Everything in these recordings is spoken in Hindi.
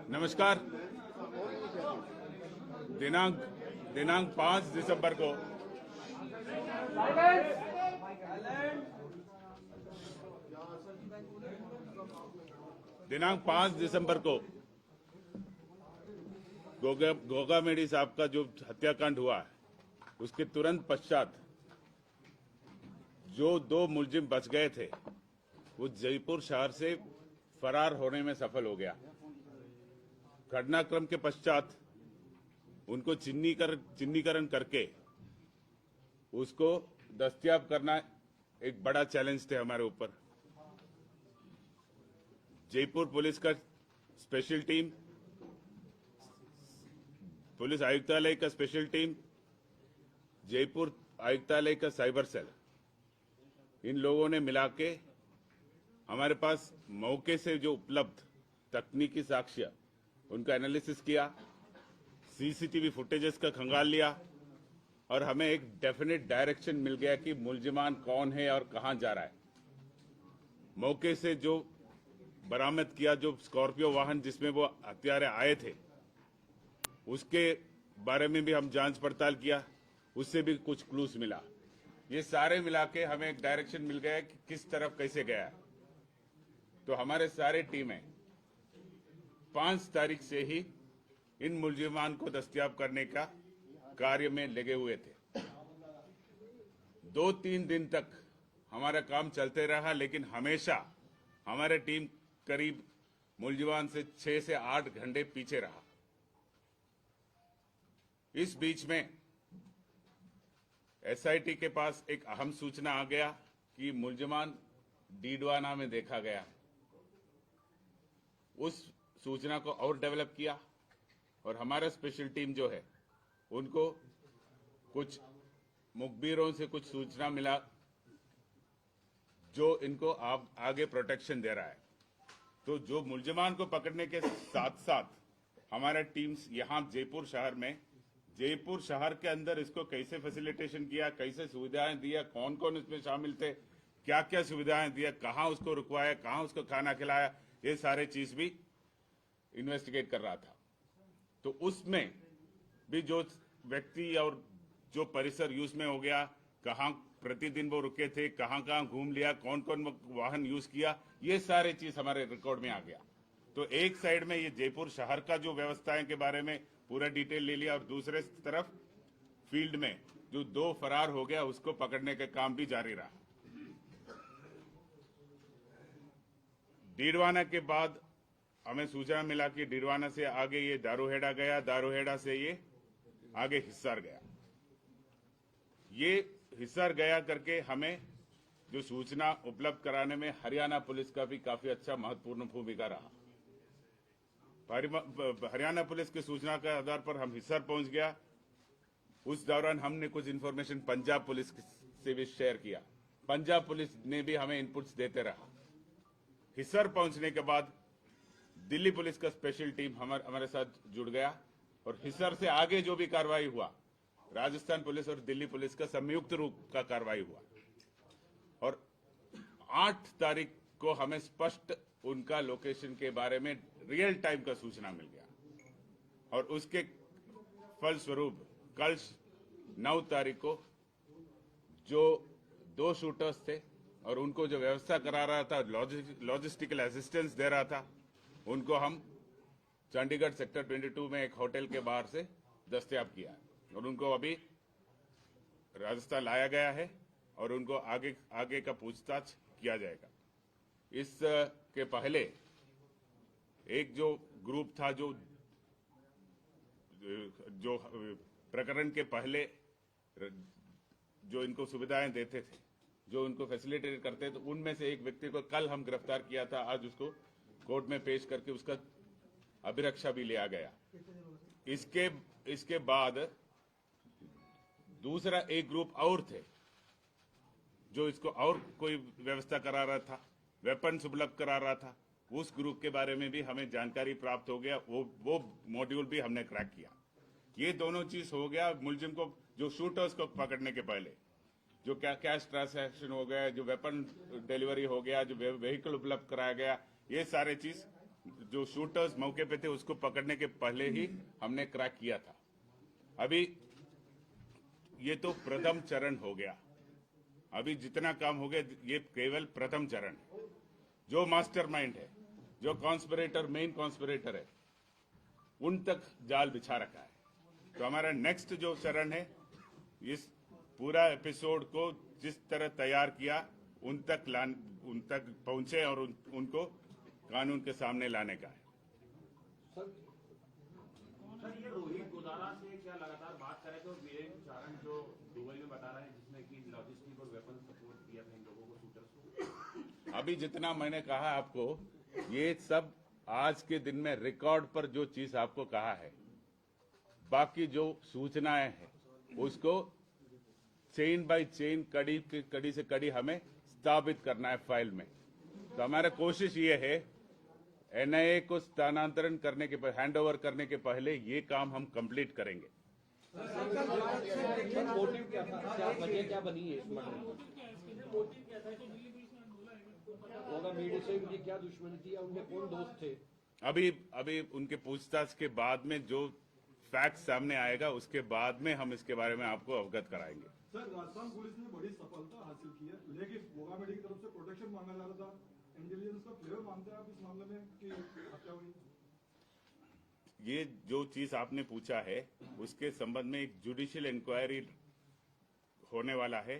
नमस्कार। दिनांक 5 दिसंबर को गोगा मेडी साहब का जो हत्याकांड हुआ है, उसके तुरंत पश्चात जो 2 मुलजिम बच गए थे, वो जयपुर शहर से फरार होने में सफल हो गया। घटनाक्रम के पश्चात उनको चिन्हीकरण करके उसको दस्तयाब करना एक बड़ा चैलेंज थे हमारे ऊपर। जयपुर पुलिस का स्पेशल टीम, पुलिस आयुक्तालय का स्पेशल टीम, जयपुर आयुक्तालय का साइबर सेल, इन लोगों ने मिला के हमारे पास मौके से जो उपलब्ध तकनीकी साक्ष्य उनका एनालिसिस किया, सीसीटीवी फुटेजेस का खंगाल लिया और हमें एक डेफिनेट डायरेक्शन मिल गया कि मुलजिमान कौन है और कहां जा रहा है। मौके से जो बरामद किया, जो स्कॉर्पियो वाहन जिसमें वो हत्यारे आए थे, उसके बारे में भी हम जांच पड़ताल किया, उससे भी कुछ क्लूज मिला। ये सारे मिला के हमें एक डायरेक्शन मिल गया कि किस तरफ कैसे गया है। तो हमारे सारे टीमें 5 तारीख से ही इन मुलजिमान को दस्तयाब करने का कार्य में लगे हुए थे। 2-3 दिन तक हमारा काम चलते रहा, लेकिन हमेशा हमारे टीम करीब मुलजिमान से 6 से 8 घंटे पीछे रहा। इस बीच में एसआईटी के पास एक अहम सूचना आ गया कि मुलजिमान डीडवाना में देखा गया। उस सूचना को और डेवलप किया और हमारा स्पेशल टीम जो है, उनको कुछ मुखबिरों से कुछ सूचना मिला जो इनको आगे प्रोटेक्शन दे रहा है। तो जो मुलजिमान को पकड़ने के साथ साथ हमारा टीम्स यहां जयपुर शहर के अंदर इसको कैसे फैसिलिटेशन किया, कैसे सुविधाएं दिया, कौन कौन इसमें शामिल थे, क्या क्या सुविधाएं दिया, कहां उसको रुकवाया, कहां उसको खाना खिलाया, ये सारे चीज भी इन्वेस्टिगेट कर रहा था। तो उसमें भी जो व्यक्ति और जो परिसर यूज में हो गया, कहां प्रतिदिन वो रुके थे, कहां कहां घूम लिया, कौन कौन वाहन यूज किया, ये सारे चीज हमारे रिकॉर्ड में आ गया। तो एक साइड में ये जयपुर शहर का जो व्यवस्थाएं के बारे में पूरा डिटेल ले लिया और दूसरे तरफ फील्ड में जो 2 फरार हो गया, उसको पकड़ने का काम भी जारी रहा। डीडवाना के बाद हमें सूचना मिला कि डीडवाना से आगे ये दारूहेड़ा गया, दारूहेड़ा से ये आगे हिसार गया। ये हिसार गया करके हमें जो सूचना उपलब्ध कराने में हरियाणा पुलिस का भी काफी अच्छा महत्वपूर्ण भूमिका रहा। हरियाणा पुलिस की सूचना के आधार पर हम हिसार पहुंच गया। उस दौरान हमने कुछ इंफॉर्मेशन पंजाब पुलिस से भी शेयर किया। पंजाब पुलिस ने भी हमें इनपुट्स देते रहा। हिसार पहुंचने के बाद दिल्ली पुलिस का स्पेशल टीम हमारे साथ जुड़ गया और हिसार से आगे जो भी कार्रवाई हुआ, राजस्थान पुलिस और दिल्ली पुलिस का संयुक्त रूप का कार्रवाई हुआ और 8 तारीख को हमें स्पष्ट उनका लोकेशन के बारे में रियल टाइम का सूचना मिल गया और उसके फलस्वरूप कल 9 तारीख को जो 2 शूटर्स थे और उनको जो व्यवस्था करा रहा था, लॉजिस्टिकल असिस्टेंस दे रहा था, उनको हम चंडीगढ़ सेक्टर 22 में एक होटल के बाहर से दस्तयाब किया और उनको अभी राजस्थान लाया गया है और उनको आगे का पूछताछ किया जाएगा। इस के पहले एक जो ग्रुप था जो प्रकरण के पहले जो इनको सुविधाएं देते थे, जो उनको फैसिलिटेट करते थे, उनमें से एक व्यक्ति को कल हम गिरफ्तार किया था। आज उसको कोर्ट में पेश करके उसका अभिरक्षा भी लिया गया। इसके बाद दूसरा एक ग्रुप और थे जो इसको और कोई व्यवस्था करा रहा था, वेपन्स उपलब्ध करा रहा था। उस ग्रुप के बारे में भी हमें जानकारी प्राप्त हो गया, वो मॉड्यूल भी हमने क्रैक किया। ये दोनों चीज हो गया मुलजिम को, जो शूटर्स को पकड़ने के पहले। जो कैश ट्रांसैक्शन हो गया, जो वेपन डिलीवरी हो गया, जो व्हीकल उपलब्ध कराया गया, ये सारे चीज जो शूटर्स मौके पे थे उसको पकड़ने के पहले ही हमने क्रैक किया था। अभी ये तो प्रथम चरण हो गया, अभी जितना काम हो गया ये केवल प्रथम चरण है। जो मास्टरमाइंड है, जो कॉन्स्पिरेटर, मेन कॉन्स्पिरेटर है, उन तक जाल बिछा रखा है। तो हमारा नेक्स्ट जो चरण है, इस पूरा एपिसोड को जिस तरह तैयार किया उन तक पहुंचे और उनको कानून के सामने लाने का है। सर ये रोहित गोदारा से क्या लगातार बात करें तो वीरेंद्र चारण जो दुबई में बता रहे हैं जिसने कि लॉजिस्टिक और वेपन सपोर्ट किया था इन लोगों को, शूटर्स को। अभी जितना मैंने कहा आपको, ये सब आज के दिन में रिकॉर्ड पर जो चीज आपको कहा है, बाकी जो सूचनाएं हैं उसको चेन बाय चेन, कड़ी से कड़ी हमें स्थापित करना है फाइल में। तो हमारा कोशिश ये है, एनआईए को स्थानांतरण करने के हैंडओवर करने के पहले ये काम हम कंप्लीट करेंगे। मोटिव क्या था, क्या वजह क्या बनी है इस होगा मीडिया से उनकी क्या दुश्मनी थी या उनके कौन दोस्त थे? अभी उनके पूछताछ के बाद में जो फैक्ट सामने आएगा उसके बाद में हम इसके बारे में आपको अवगत कराएंगे। सर, राजस्थान पुलिस ने बड़ी सफलता हासिल की है, लेकिन मोगामेडी की तरफ से प्रोटेक्शन मांगा जा रहा था। इंटेलिजेंस का फ्लेवर मानते हैं आप इस मामले में कि हत्या हुई? ये जो चीज आपने पूछा है उसके संबंध में एक जुडिशियल इंक्वायरी होने वाला है।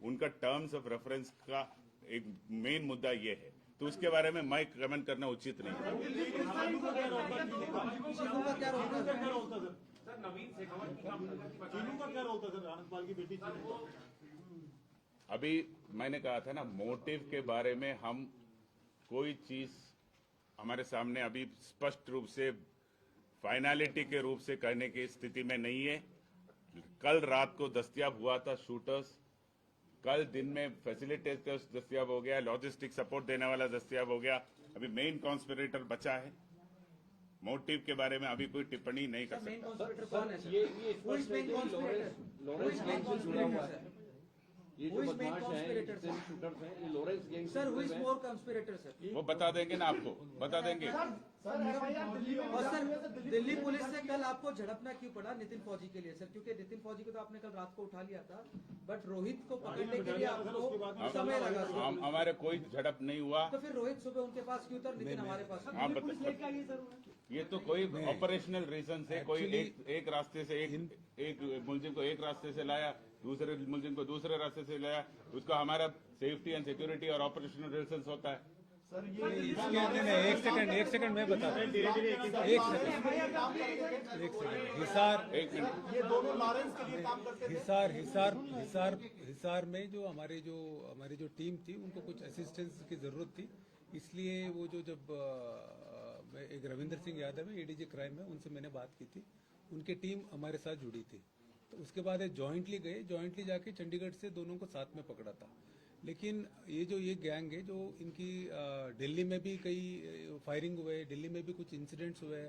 उनका टर्म्स ऑफ रेफरेंस का एक मेन मुद्दा ये है, तो उसके बारे में मैं कमेंट करना उचित नहीं है। सर नवीन शेखावत की चीनू का क्या रोल था सर, राणतपाल की बेटी चीनू? अभी मैंने कहा था ना, मोटिव के बारे में हम कोई चीज हमारे सामने अभी स्पष्ट रूप से फाइनलिटी के रूप से करने की स्थिति में नहीं है। कल रात को दस्तयाब हुआ था शूटर्स, कल दिन में फैसिलिटेटर्स दस्तयाब हो गया, लॉजिस्टिक सपोर्ट देने वाला दस्तयाब हो गया। अभी मेन कॉन्स्पिरेटर बचा है। मोटिव के बारे में अभी कोई टिप्पणी नहीं कर सकता। ये स्पष्ट है कि लॉरेंस गैंग से जुड़ा हुआ है। ये जो बदमाश हैं, जितने भी शूटर्स हैं, ये लॉरेंस गैंग से जुड़े हुए हैं। वो बता देंगे ना, आपको बता देंगे। और सर दिल्ली पुलिस से कल आपको झड़पना क्यों पड़ा नितिन फौजी के लिए सर? क्योंकि नितिन फौजी को तो आपने कल रात को उठा लिया था, बट रोहित को पकड़ने के लिए आपको समय लगा। हमारे कोई झड़प नहीं हुआ। तो फिर रोहित सुबह उनके पास क्यों था, नितिन हमारे पास? आप बताइए। ये तो कोई ऑपरेशनल रीजन से कोई एक रास्ते से एक मुलजिम को एक रास्ते से लाया, दूसरे मुलजिम को दूसरे रास्ते से लाया। उसका हमारा सेफ्टी एंड सिक्योरिटी और ऑपरेशनल रीजन होता है। सर ये एक सेकंड मैं बता रहा हूं। ये दोनों लॉरेंस के लिए काम करते थे। हिसार में जो हमारी जो टीम थी उनको कुछ असिस्टेंस की जरूरत थी, इसलिए वो जो जब एक रविंद्र सिंह यादव है एडीजी क्राइम में, उनसे मैंने बात की थी, उनकी टीम हमारे साथ जुड़ी थी। तो उसके बाद जॉइंटली जाके चंडीगढ़ से दोनों को साथ में पकड़ा था। लेकिन ये गैंग है जो इनकी दिल्ली में भी कई फायरिंग हुए, दिल्ली में भी कुछ इंसिडेंट्स हुए,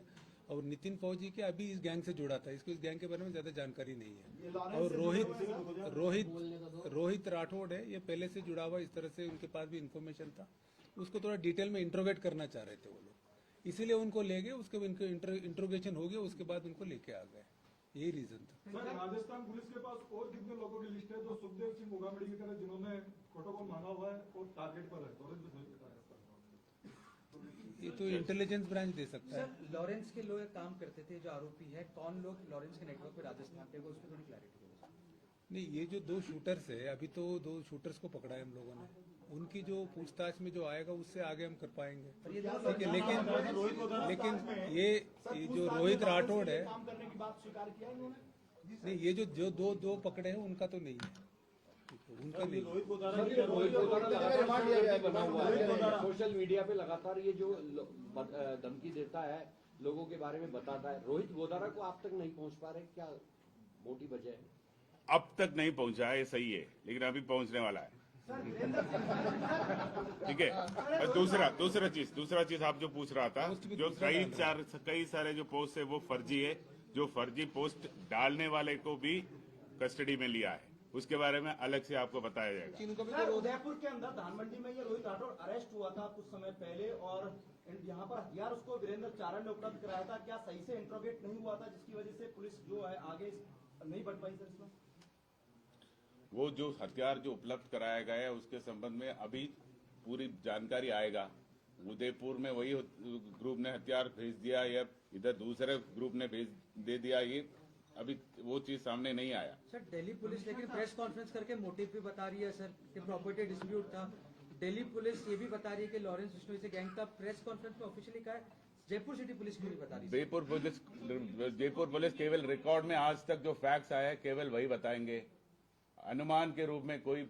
और नितिन फौजी के अभी इस गैंग से जुड़ा था। इसको इस गैंग के बारे में ज्यादा जानकारी नहीं है। और रोहित राठौड़ है, ये पहले से जुड़ा हुआ, इस तरह से उनके पास भी इंफॉर्मेशन था। उसको थोड़ा डिटेल में इंट्रोगेट करना चाह रहे थे वो लोग, इसीलिए उनको ले गए। उसके इंट्रोगेशन हो गया, उसके बाद उनको लेके आ गए। यही रीजन था। सर, राजस्थान पुलिस के पास और कितने लोगों की लिस्ट है जो सुखदेव सिंह मोगामेडी की तरह जिन्होंने प्रोटोकॉल मांगा हुआ है और टारगेट पर है? ये तो इंटेलिजेंस ब्रांच दे सकता है। सर लॉरेंस के लोग काम करते थे, जो आरोपी है, कौन लोग लॉरेंस के नेटवर्क पे राजस्थान के, उस पर थोड़ी क्लैरिटी दो। नहीं, ये जो 2 शूटर्स है, अभी तो 2 शूटर्स को पकड़ा है हम लोगों ने। उनकी जो पूछताछ में जो आएगा उससे आगे हम कर पाएंगे, ठीक है। लेकिन ये जो रोहित राठौड़ है, काम करने की बात स्वीकार किया इन्होंने? नहीं, ये जो दो पकड़े हैं उनका तो नहीं है, उनका नहीं। रोहित गोदारा लगातार बना हुआ है सोशल मीडिया पे, लगातार ये जो धमकी देता है, लोगों के बारे में बताता है। रोहित गोदारा को आप तक नहीं पहुंच पा रहे, क्या मोटी वजह है? अब तक नहीं पहुंचा है, ये सही है, लेकिन अभी पहुंचने वाला है, ठीक है। और दूसरा चीज आप जो पूछ रहा था, जो कई सारे जो पोस्ट है वो फर्जी है। जो फर्जी पोस्ट डालने वाले को भी कस्टडी में लिया है। उसके बारे में अलग से आपको बताया जाएगा। सर, उदयपुर के अंदर धान मंडी में ये रोहित राठौर अरेस्ट हुआ था कुछ समय पहले और यहाँ पर हथियार उसको वीरेंद्र चारण ने उपलब्ध कराया था। क्या सही से इंट्रोगेट नहीं हुआ था जिसकी वजह से पुलिस जो है आगे नहीं बढ़ पाई सर इसमें? वो जो हथियार जो उपलब्ध कराया गया है उसके संबंध में अभी पूरी जानकारी आएगा। उदयपुर में वही ग्रुप ने हथियार भेज दिया या इधर दूसरे ग्रुप ने भेज दे दिया, ये अभी वो चीज सामने नहीं आया। सर दिल्ली पुलिस लेकिन प्रेस कॉन्फ्रेंस करके मोटिव भी बता रही है सर कि प्रॉपर्टी डिस्प्यूट था। दिल्ली पुलिस ये भी बता रही है कि लॉरेंस बिश्नोई से गैंग का प्रेस कॉन्फ्रेंस में ऑफिशियली कहा है। जयपुर सिटी पुलिस क्यों नहीं बता रही? जयपुर पुलिस केवल रिकॉर्ड में आज तक जो फैक्ट्स आए हैं केवल वही बताएंगे। अनुमान के रूप में कोई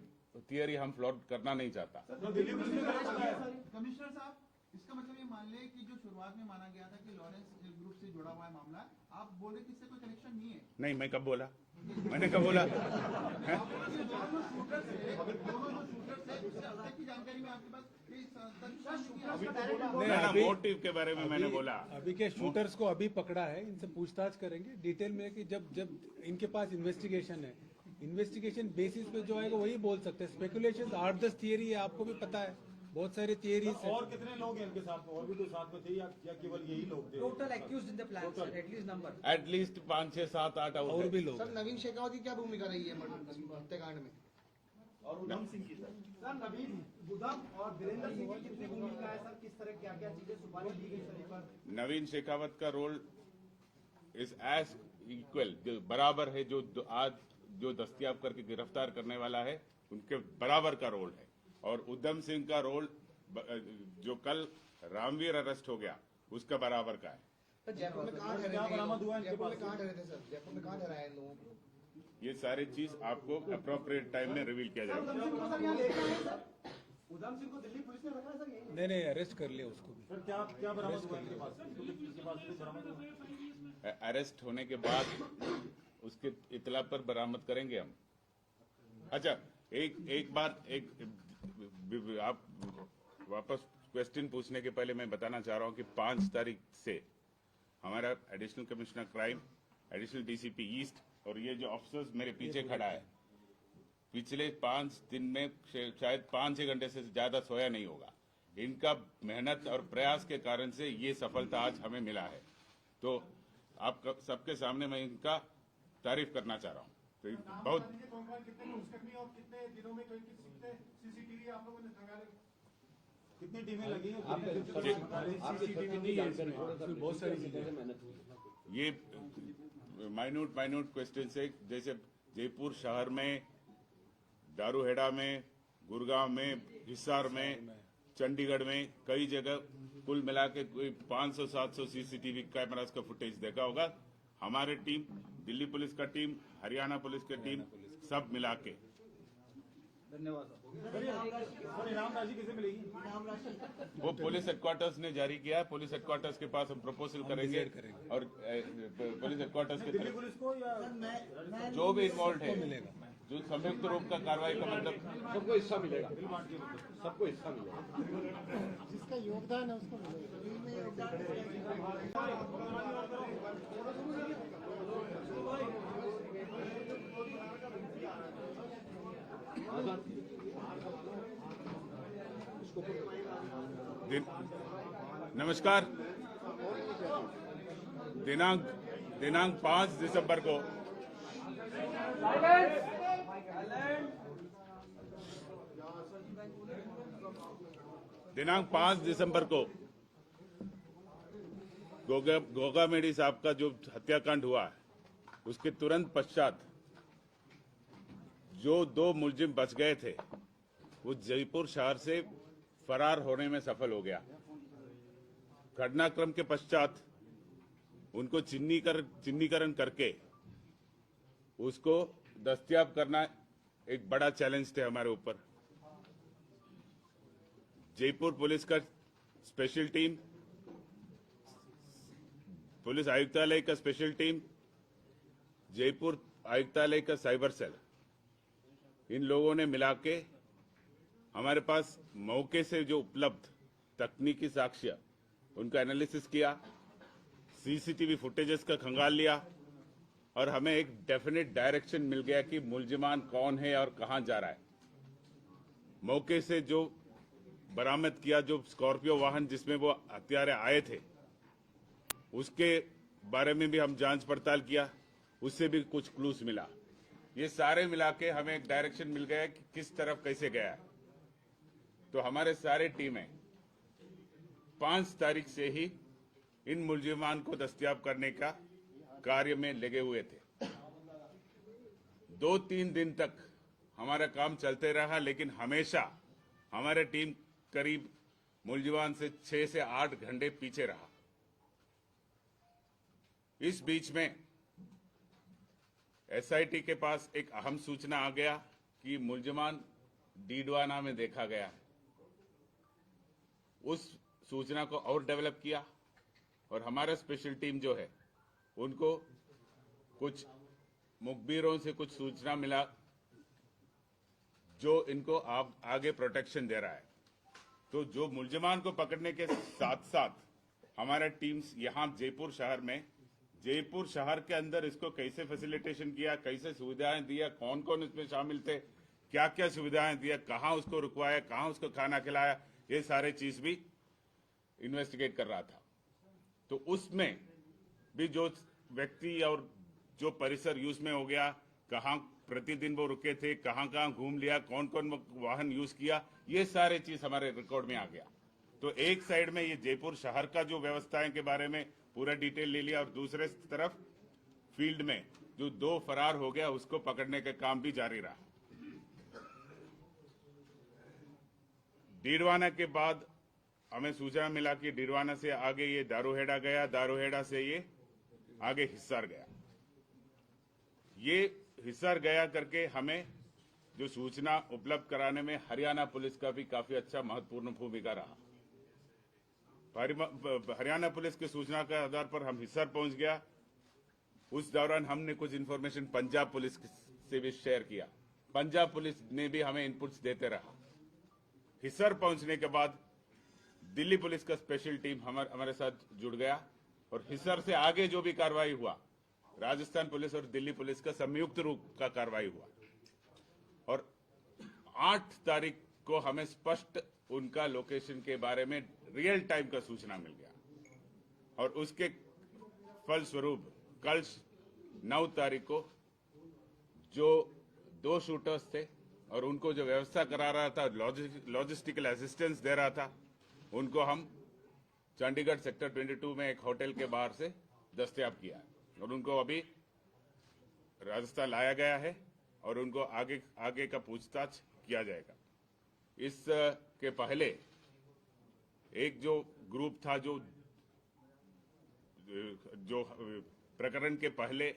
थियरी हम फ्लोट करना नहीं चाहता। कमिश्नर साहब, इसका मतलब ये मान लें कि जो शुरुआत में माना गया था कि लॉरेंस ग्रुप से जुड़ा हुआ है मामला, आप बोल रहे कि इससे कोई कनेक्शन नहीं है? नहीं, मैं कब बोला? मैंने कब बोला? दोनों शूटर की जानकारी में आपके पास ना मोटिव के बारे में मैंने बोला। अभी के शूटर्स को अभी पकड़ा है, इनसे पूछताछ करेंगे डिटेल में कि जब इनके पास इन्वेस्टिगेशन है, इन्वेस्टिगेशन बेसिस पे जो आएगा वही बोल सकते हैं। स्पेकुलेशन 8-10 थियरी है, आपको भी पता है, बहुत सारे थियरीज है। और कितने लोग हैं इनके साथ? और भी तो साथ में थे या केवल यही लोग थे? Total accused in the plan sir, at least number at least 5, 6, 7, 8 और भी लोग। सर नवीन शेखावत की क्या भूमिका रही है हत्याकांड में? और उधम सिंह की सर नवीन उधम और वीरेंद्र सिंह की कितनी भूमिका है सर? किस तरह क्या क्या चीजें सुपारी दी गई सर? एक बार नवीन शेखावत का रोल इज एज इक्वल, जो बराबर है, जो आज जो दस्तयाब करके गिरफ्तार करने वाला है उनके बराबर का रोल है। और उधम सिंह का रोल जो कल रामवीर अरेस्ट हो गया उसका बराबर का है। जयपुर में कहाँ ठहरे थे? जयपुर में कहाँ ठहरे थे सर? जयपुर में कहाँ ठहराया इन लोगों को? ये सारी चीज आपको अप्रोप्रिएट टाइम में रिवील किया जाएगा। उधम सिंह को दिल्ली पुलिस ने रखा है सर यहीं? नहीं, अरेस्ट कर लिया उसको भी। सर क्या बरामद हुआ इनके पास? इसके पास कुछ बरामद हुआ? अरेस्ट होने के बाद उसके इतला पर बरामद करेंगे हम। अच्छा, एक बार आप वापस क्वेश्चन पूछने के पहले मैं बताना चाह रहा हूं कि 5 तारीख से हमारा additional commissioner crime, additional DCP east और ये जो ऑफिसर्स मेरे पीछे खड़ा है, पिछले 5 दिन में शायद 5-6 घंटे से ज्यादा सोया नहीं होगा। इनका मेहनत और प्रयास के कारण से ये सफलता आज हमें मिला है। तो आप सबके सामने मैं इनका तारीफ करना चाह रहा हूँ। तो बहुत कितने पुलिसकर्मी और कितने दिनों में कितने सीसीटीवी आप लोगों ने खंगाले? कितनी टीमें लगी हैं? बहुत सारी चीजें मेहनत की। ये माइन्यूट क्वेश्चन से, जैसे जयपुर शहर में, दारूहेड़ा में, गुड़गांव में, हिसार में, चंडीगढ़ में, कई जगह कुल मिला के कोई 500-700 सीसीटीवी कैमरास का फुटेज देखा होगा। हमारे टीम, दिल्ली पुलिस का टीम, हरियाणा पुलिस की टीम, सब मिला के। धन्यवाद सर, इनाम राशि किसे मिलेगी? वो पुलिस हेडक्वार्टर्स ने जारी किया है। पुलिस हेडक्वार्टर्स के पास हम प्रपोजल करेंगे और पुलिस हेडक्वार्टर्स की दिल्ली पुलिस को या जो भी इन्वॉल्व है, जो संयुक्त रूप का कार्रवाई का मतलब सबको हिस्सा मिलेगा, सबको हिस्सा मिलेगा। जिसका योगदान है उसको नमस्कार। दिनांक 5 दिसंबर को गोगा मेडी साहब का जो हत्याकांड हुआ है, उसके तुरंत पश्चात जो 2 मुलजिम बच गए थे वो जयपुर शहर से फरार होने में सफल हो गया। घटनाक्रम के पश्चात उनको चिन्हीकरण करके उसको दस्तयाब करना एक बड़ा चैलेंज थे हमारे ऊपर। जयपुर पुलिस का स्पेशल टीम, पुलिस आयुक्तालय का स्पेशल टीम, जयपुर आयुक्तालय का साइबर सेल, इन लोगों ने मिला के हमारे पास मौके से जो उपलब्ध तकनीकी साक्ष्य उनका एनालिसिस किया, सीसीटीवी फुटेजेस का खंगाल लिया और हमें एक डेफिनेट डायरेक्शन मिल गया कि मुलजिमान कौन है और कहां जा रहा है। मौके से जो बरामद किया, जो स्कॉर्पियो वाहन जिसमें वो हत्यारे आए थे, उसके बारे में भी हम जांच पड़ताल किया, उससे भी कुछ क्लूज मिला। ये सारे मिला के हमें एक डायरेक्शन मिल गया कि किस तरफ कैसे गया है। तो हमारे सारे टीमें 5 तारीख से ही इन मुलजिमान को दस्तयाब करने का कार्य में लगे हुए थे। 2-3 दिन तक हमारा काम चलते रहा, लेकिन हमेशा हमारे टीम करीब मुलजिमान से 6 से 8 घंटे पीछे रहा। इस बीच में एसआईटी के पास एक अहम सूचना आ गया कि मुलजिमान डीडवाना में देखा गया है। उस सूचना को और डेवलप किया और हमारा स्पेशल टीम जो है उनको कुछ मुखबिरों से कुछ सूचना मिला जो इनको आगे प्रोटेक्शन दे रहा है। तो जो मुलजिमान को पकड़ने के साथ साथ हमारा टीम्स यहां जयपुर शहर के अंदर इसको कैसे फैसिलिटेशन किया, कैसे सुविधाएं दिया, कौन कौन इसमें शामिल थे, क्या क्या सुविधाएं दिया, कहां उसको रुकवाया, कहां उसको खाना खिलाया, ये सारे चीज भी इन्वेस्टिगेट कर रहा था। तो उसमें भी जो व्यक्ति और जो परिसर यूज में हो गया, कहां प्रतिदिन वो रुके थे, कहां कहां घूम लिया, कौन कौन वाहन यूज किया, ये सारे चीज हमारे रिकॉर्ड में आ गया। तो एक साइड में ये जयपुर शहर का जो व्यवस्थाएं के बारे में पूरा डिटेल ले लिया और दूसरे तरफ फील्ड में जो 2 फरार हो गया उसको पकड़ने का काम भी जारी रहा। डीडवाना के बाद हमें सूचना मिला कि डीडवाना से आगे ये दारूहेड़ा गया, दारूहेड़ा से ये आगे हिसार गया। ये हिसार गया करके हमें जो सूचना उपलब्ध कराने में हरियाणा पुलिस का भी काफी अच्छा महत्वपूर्ण भूमिका रहा। हरियाणा पुलिस की सूचना के आधार पर हम हिसार पहुंच गया। उस दौरान हमने कुछ इंफॉर्मेशन पंजाब पुलिस से भी शेयर किया। पंजाब पुलिस ने भी हमें इनपुट्स देते रहा। हिसार पहुंचने के बाद दिल्ली पुलिस का स्पेशल टीम हमारे साथ जुड़ गया और हिसार से आगे जो भी कार्रवाई हुआ, राजस्थान पुलिस और दिल्ली पुलिस का संयुक्त रूप का कार्रवाई हुआ और 8 तारीख को हमें स्पष्ट उनका लोकेशन के बारे में रियल टाइम का सूचना मिल गया और उसके फलस्वरूप कल 9 तारीख को जो 2 शूटर्स थे और उनको जो व्यवस्था करा रहा था, लॉजिस्टिकल असिस्टेंस दे रहा था, उनको हम चंडीगढ़ सेक्टर 22 में एक होटल के बाहर से दस्तयाब किया और उनको अभी राजस्थान लाया गया है और उनको आगे का पूछताछ किया जाएगा। इस के पहले एक जो ग्रुप था जो प्रकरण के पहले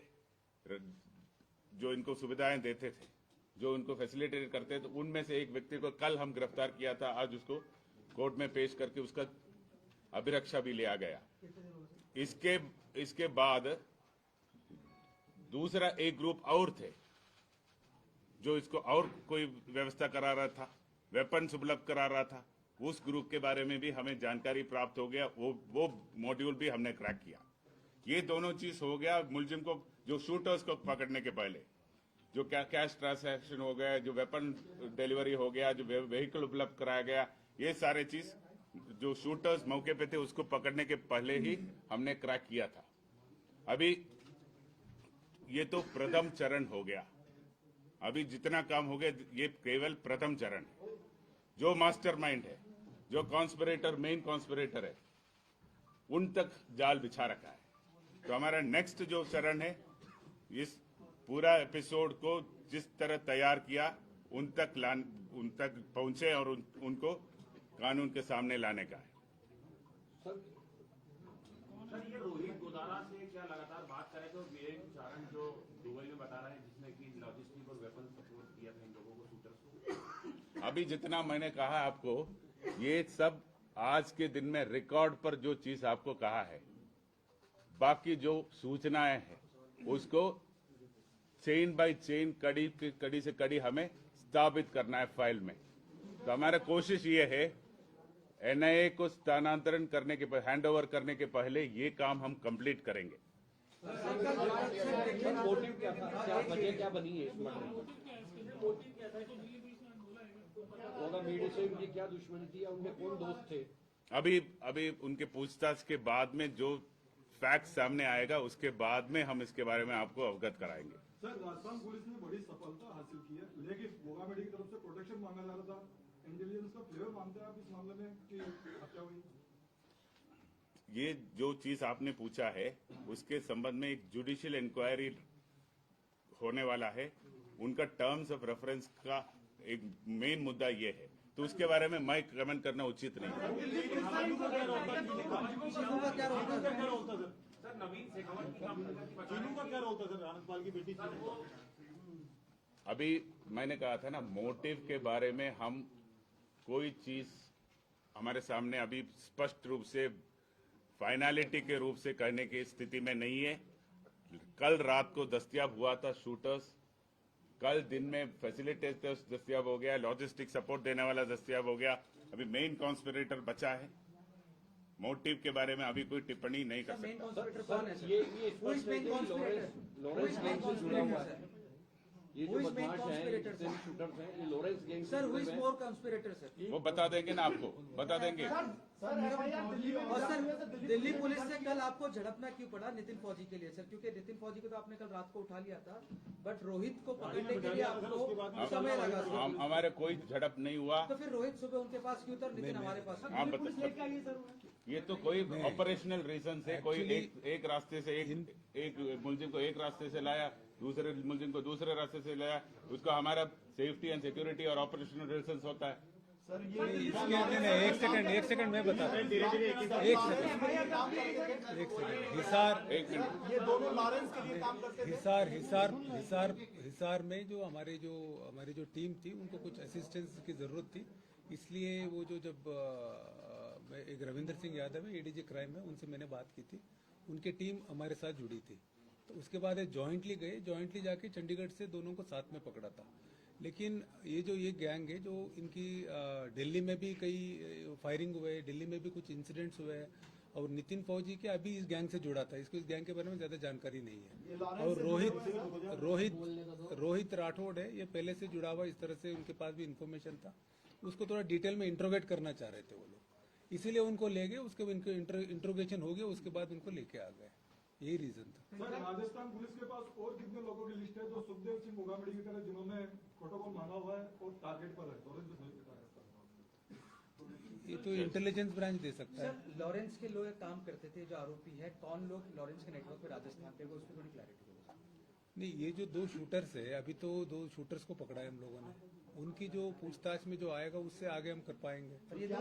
जो इनको सुविधाएं देते थे, जो उनको फैसिलिटेट करते थे, उनमें से एक व्यक्ति को कल हम गिरफ्तार किया था। आज उसको कोर्ट में पेश करके उसका अभिरक्षा भी लिया गया। इसके बाद दूसरा एक ग्रुप और थे जो इसको और कोई व्यवस्था करा रहा था, वेपन्स उपलब्ध करा रहा था। उस ग्रुप के बारे में भी हमें जानकारी प्राप्त हो गया, वो मॉड्यूल भी हमने क्रैक किया। ये दोनों चीज हो गया। मुलजिम को जो शूटर्स को पकड़ने के पहले जो कैश ट्रांसैक्शन हो गया, जो वेपन डिलीवरी हो गया, जो व्हीकल उपलब्ध कराया गया, ये सारे चीज जो शूटर्स मौके पे थे उसको पकड़ने के पहले ही हमने क्रैक किया था। अभी ये तो प्रथम चरण हो गया। अभी जितना काम हो गया ये केवल प्रथम चरण है। जो मास्टरमाइंड है, जो कॉन्स्पिरेटर, मेन कॉन्स्पिरेटर है, उन तक जाल बिछा रखा है। तो हमारा नेक्स्ट जो चरण है, इस पूरा एपिसोड को जिस तरह तैयार किया उन तक पहुंचे और उनको कानून के सामने लाने का है। सर, ये रोहित गोदारा से क्या लगातार बात करें तो वीरेंद्र चारण जो दुबई में बता रहे हैं, जिसने कि लॉजिस्टिक और वेपन सपोर्ट किया था इन लोगों को, शूटर्स को। अभी जितना मैंने कहा आपको, ये सब आज के दिन में रिकॉर्ड पर जो चीज आपको कहा है, बाकी जो सूचनाएं हैं उसको चेन बाय चेन, कड़ी से कड़ी हमें स्थापित करना है फाइल में। तो हमारा कोशिश ये है, एनआईए को स्थानांतरण करने के हैंड ओवर करने के पहले ये काम हम कंप्लीट करेंगे। मोटिव क्या था, क्या वजह क्या बनी है इस मर्डर होगा? मीडिया से उनकी क्या दुश्मनी थी या उनके कौन दोस्त थे? अभी उनके पूछताछ के बाद में जो फैक्ट सामने आएगा उसके बाद में हम इसके बारे में आपको अवगत कराएंगे। सर, राजस्थान पुलिस ने बड़ी सफलता हासिल की है, लेकिन मोगामेडी की तरफ से प्रोटेक्शन मांगा जा रहा था। इंटेलिजेंस का फ्लेवर मानते हैं आप इस मामले में कि हत्या हुई? ये जो चीज आपने पूछा है उसके संबंध में एक जुडिशियल इंक्वायरी होने वाला है। उनका टर्म्स ऑफ रेफरेंस का एक मेन मुद्दा ये है, तो उसके बारे में मैं कमेंट करना उचित नहीं है। सर नवीन शेखावत की काम चीनू का क्या रोल था सर? आनंद पाल की बेटी चीनू का? अभी मैंने कहा था ना, मोटिव के बारे में हम कोई चीज हमारे सामने अभी स्पष्ट रूप से फाइनलिटी के रूप से कहने की स्थिति में नहीं है। कल रात को दस्तयाब हुआ था शूटर्स, कल दिन में फैसिलिटेटर्स दस्तयाब हो गया, लॉजिस्टिक सपोर्ट देने वाला दस्तयाब हो गया। अभी मेन कॉन्स्पिरेटर बचा है। मोटिव के बारे में अभी कोई टिप्पणी नहीं कर मेन सकता। कॉन्स्पिरेटर कौन है सर? ये Who is main conspirator? Who is main conspirator, sir? ये जो Who is main बदमाश conspirator, हैं, sir? शूटर्स हैं, ये Lawrence gang sir who is more conspirator, sir? वो बता देंगे ना, आपको बता देंगे। और सर दिल्ली पुलिस से कल आपको झड़पना क्यों पड़ा नितिन फौजी के लिए सर? क्योंकि नितिन फौजी को तो आपने कल रात को उठा लिया था, बट रोहित को पकड़ने के लिए आपको समय लगा सर। हमारे कोई झड़प नहीं हुआ। तो फिर रोहित सुबह उनके पास क्यों था और नितिन हमारे पास? आप ये तो कोई ऑपरेशनल रीजन से कोई एक रास्ते से एक मुलजिम को एक रास्ते से लाया, दूसरे मुलजिम को दूसरे रास्ते से लाया। उसका हमारा सेफ्टी एंड सिक्योरिटी और ऑपरेशनल रीजन होता है। इसके अंदर एक सेकंड मैं बता रहा हूँ। एक सेकंड हिसार में जो हमारी जो टीम थी उनको कुछ असिस्टेंस की जरूरत थी, इसलिए वो जब एक रविंदर सिंह यादव है एडीजी क्राइम में, उनसे मैंने बात की थी। उनकी टीम हमारे साथ जुड़ी थी, तो उसके बाद जॉइंटली गए, जॉइंटली जाके चंडीगढ़ से दोनों को साथ में पकड़ा था। लेकिन ये गैंग है जो इनकी दिल्ली में भी कई फायरिंग हुए, दिल्ली में भी कुछ इंसिडेंट्स हुए हैं, और नितिन फौजी के अभी इस गैंग से जुड़ा था। इसको इस गैंग के बारे में ज्यादा जानकारी नहीं है। और रोहित राठौड़ है, ये पहले से जुड़ा हुआ, इस तरह से उनके पास भी इंफॉर्मेशन था। उसको थोड़ा डिटेल में इंट्रोगेट करना चाह रहे थे वो लोग, इसीलिए उनको ले गए। उसके इंट्रोगेशन हो गया, उसके बाद उनको लेके आ गए। यही रीजन था। सर, राजस्थान पुलिस के पास और कितने लोगों की लिस्ट है जो सुखदेव सिंह मोगामेडी की तरह जिन्होंने प्रोटोकॉल मांगा हुआ है और टारगेट पर है? ये तो इंटेलिजेंस ब्रांच दे सकता है। सर लॉरेंस के लोग काम करते थे, जो आरोपी है, कौन लोग लॉरेंस के नेटवर्क पे राजस्थान पे, उस पर थोड़ी क्लैरिटी दो। नहीं, ये जो 2 शूटर्स है, अभी तो 2 शूटर्स को पकड़ा है हम लोगों ने। उनकी जो पूछताछ में जो आएगा उससे आगे हम कर पाएंगे, ठीक है।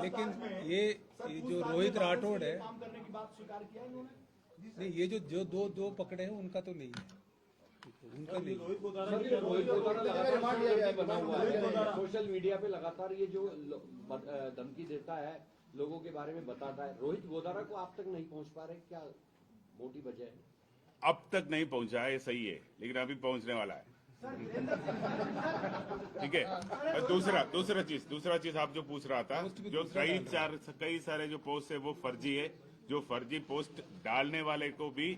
लेकिन ये जो रोहित राठौड़ है, काम करने की बात स्वीकार किया इन्होंने? नहीं, ये जो दो पकड़े हैं उनका तो नहीं है, उनका नहीं। रोहित गोदारा लगातार बना हुआ है, सोशल मीडिया पे लगातार ये जो धमकी देता है, लोगों के बारे में बताता है। रोहित गोदारा को आप तक नहीं पहुंच पा रहे, क्या मोटी वजह है? अब तक नहीं पहुंचा है, सही है, लेकिन अभी पहुंचने वाला है। ठीक है। और दूसरा चीज आप जो पूछ रहा था, जो कई सारे जो पोस्ट है वो फर्जी है। जो फर्जी पोस्ट डालने वाले को भी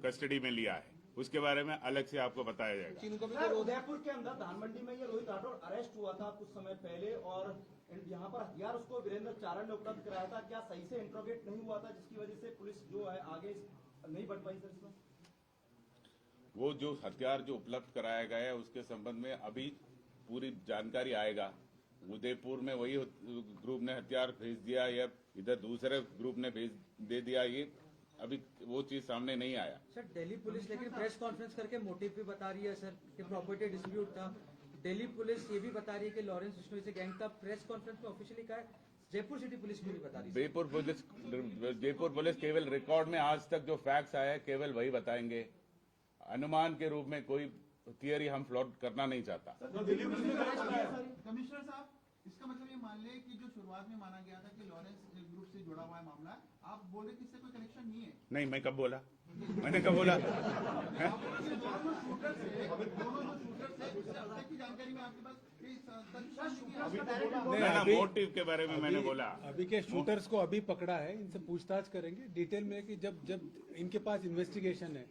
कस्टडी में लिया है, उसके बारे में अलग से आपको बताया जाएगा। सर, उदयपुर के अंदर धान मंडी में ये रोहित राठौड़ अरेस्ट हुआ था कुछ समय पहले, और यहाँ पर हथियार उसको वीरेंद्र चारण ने उपलब्ध कराया था। क्या सही से इंट्रोगेट नहीं हुआ था, जिसकी वजह से पुलिस जो है आगे नहीं बढ़ पाई? सर, इसमें वो जो हथियार जो उपलब्ध कराया गया है उसके संबंध में अभी पूरी जानकारी आएगा। उदयपुर में वही ग्रुप ने हथियार भेज दिया या इधर दूसरे ग्रुप ने भेज दे दिया, ये अभी वो चीज सामने नहीं आया। सर दिल्ली पुलिस लेकिन प्रेस कॉन्फ्रेंस करके मोटिव भी बता रही है सर कि प्रॉपर्टी डिस्प्यूट था। दिल्ली पुलिस ये भी बता रही है कि लॉरेंस बिश्नोई से गैंग का प्रेस कॉन्फ्रेंस में ऑफिशियली कहा है। जयपुर सिटी पुलिस क्यों नहीं बता रही? जयपुर पुलिस केवल रिकॉर्ड में आज तक जो फैक्ट्स आए केवल वही बताएंगे। अनुमान के रूप में कोई थियरी हम फ्लोट करना नहीं चाहता। कमिश्नर साहब, इसका मतलब ये मान ले कि जो शुरुआत में माना गया था कि लॉरेंस ग्रुप से जुड़ा हुआ है मामला, आप बोल रहे कि इससे कोई कनेक्शन नहीं है? नहीं, मैं कब बोला? मैंने कब बोला? दोनों जो शूटर्स है, उससे अब तक की जानकारी में आपके पास नहीं, ना अभी- मोटिव के बारे में मैंने बोला। अभी के शूटर्स को अभी पकड़ा है, इनसे पूछताछ करेंगे डिटेल में कि जब जब इनके पास इन्वेस्टिगेशन है,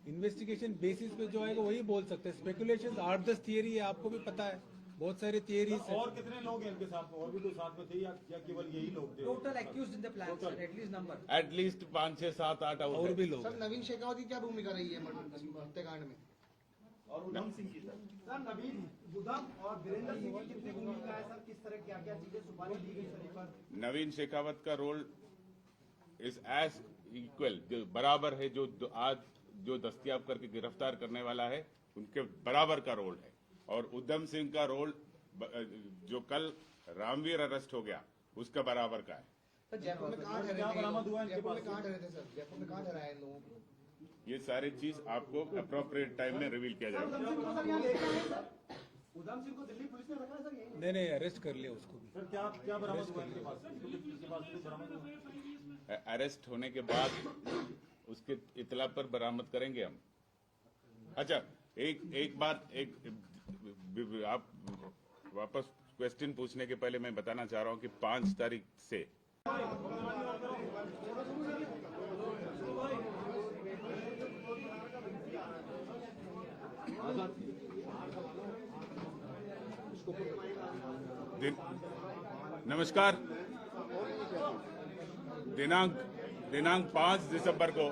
इन्वेस्टिगेशन बेसिस पे जो आएगा वही बोल सकते हैं। स्पेकुलेशन 8-10 थियरी है, आपको भी पता है, बहुत सारे थियरीज है। और कितने लोग हैं इनके साथ में? और भी कोई साथ में थे या केवल यही लोग थे? Total accused in the plan sir, at least number at least 5, 6, 7, 8 और भी लोग सर हैं। नवीन शेखावत की क्या भूमिका रही है हत्याकांड में? और उधम सिंह की सर नवीन उधम और वीरेंद्र सिंह की कितनी भूमिका है सर? किस तरह क्या क्या चीजें सुपारी दी गई सर एक बार? नवीन शेखावत का रोल इज एज इक्वल, जो बराबर है, जो आज जो दस्तयाब करके गिरफ्तार करने वाला है उनके बराबर का रोल है। और उधम सिंह का रोल जो कल रामवीर अरेस्ट हो गया उसका बराबर का है। सर जयपुर में कहाँ ठहरे थे? बरामद हुआ इनके जयपुर में पास? कहाँ ठहरे थे सर? जयपुर में कहाँ ठहराया इन लोगों को? ये सारी चीज आपको अप्रोप्रिएट टाइम में रिवील किया जाएगा। उधम सिंह को सर यहाँ लेके आए सर? उधम सिंह को दिल्ली पुलिस ने रखा है सर यहीं? नहीं नहीं, अरेस्ट कर लिया उसको भी। सर क्या बरामद हुआ इनके पास? इनके पास कुछ बरामद हुआ? अरेस्ट होने के बाद उसके इतला पर बरामद करेंगे हम। अच्छा, एक बात, आप वापस क्वेश्चन पूछने के पहले मैं बताना चाह रहा हूं कि 5 तारीख से नमस्कार, दिनांक 5 दिसंबर को